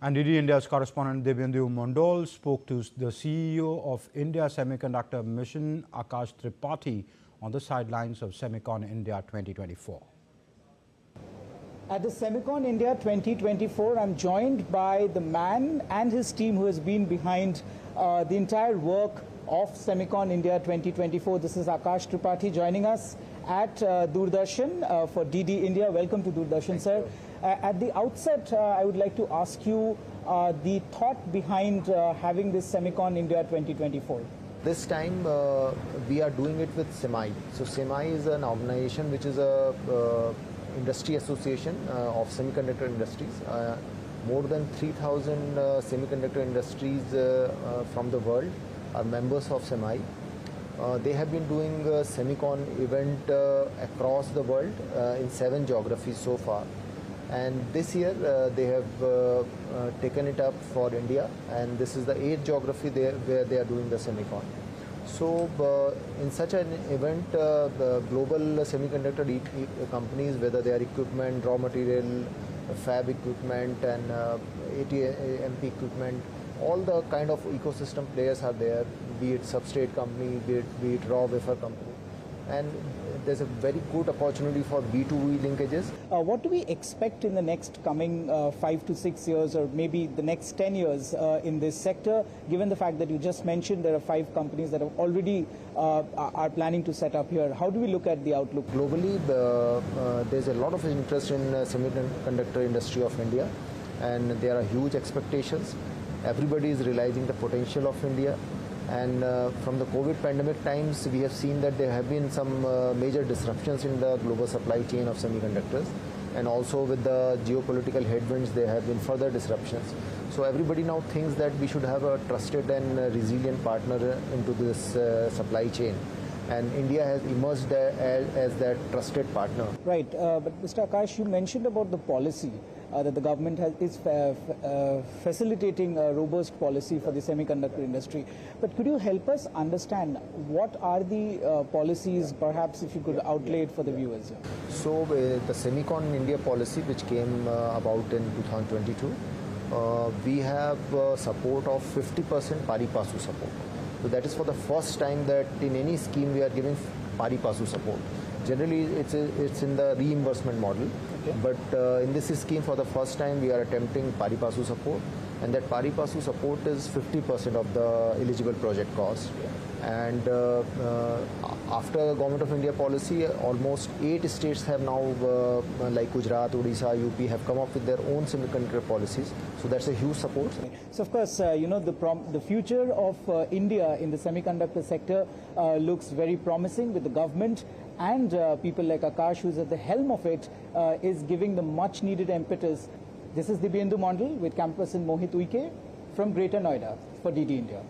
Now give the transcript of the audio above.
And DD India's correspondent Debyendu Mondol spoke to the CEO of India Semiconductor Mission, Akash Tripathi, on the sidelines of Semicon India 2024. At the Semicon India 2024, I'm joined by the man and his team who has been behind the entire work of Semicon India 2024. This is Akash Tripathi joining us at Doordarshan for DD India. Welcome to Doordarshan, sir. At the outset, I would like to ask you the thought behind having this Semicon India 2024. This time we are doing it with SEMI. So SEMI is an organization which is a industry association of semiconductor industries. More than 3,000 semiconductor industries from the world are members of SEMI. They have been doing a Semicon event across the world in 7 geographies so far. And this year they have taken it up for India, and this is the 8th geography where they are doing the Semicon. So in such an event, the global semiconductor companies, whether they are equipment, raw material, fab equipment and ATMP equipment, all the kind of ecosystem players are there, be it substrate company, be it raw wafer company. And there's a very good opportunity for B2B linkages. What do we expect in the next coming 5 to 6 years, or maybe the next 10 years in this sector, given the fact that you just mentioned there are 5 companies that have already are planning to set up here? How do we look at the outlook? Globally, there's a lot of interest in the semiconductor industry of India, and there are huge expectations. Everybody is realizing the potential of India. And from the COVID pandemic times, we have seen that there have been some major disruptions in the global supply chain of semiconductors. And also with the geopolitical headwinds, there have been further disruptions. So everybody now thinks that we should have a trusted and resilient partner into this supply chain. And India has emerged as that trusted partner. Right, but Mr. Akash, you mentioned about the policy. That the government is facilitating a robust policy for the semiconductor industry. But could you help us understand what are the policies, perhaps if you could outlay it for the viewers? So the Semicon India policy, which came about in 2022, we have support of 50% pari passu support. So that is for the first time that in any scheme we are giving pari passu support. Generally, it's in the reimbursement model, okay. But in this scheme, for the first time, we are attempting pari passu support, and that pari passu support is 50% of the eligible project cost. And after Government of India policy, almost 8 states have now, like Gujarat, Odisha, UP, have come up with their own semiconductor policies. So that's a huge support. So of course, you know, the future of India in the semiconductor sector looks very promising, with the government and people like Akash, who's at the helm of it, is giving the much needed impetus. This is Debyendu Mondol with camp person Mohit Uike from Greater Noida for DD India.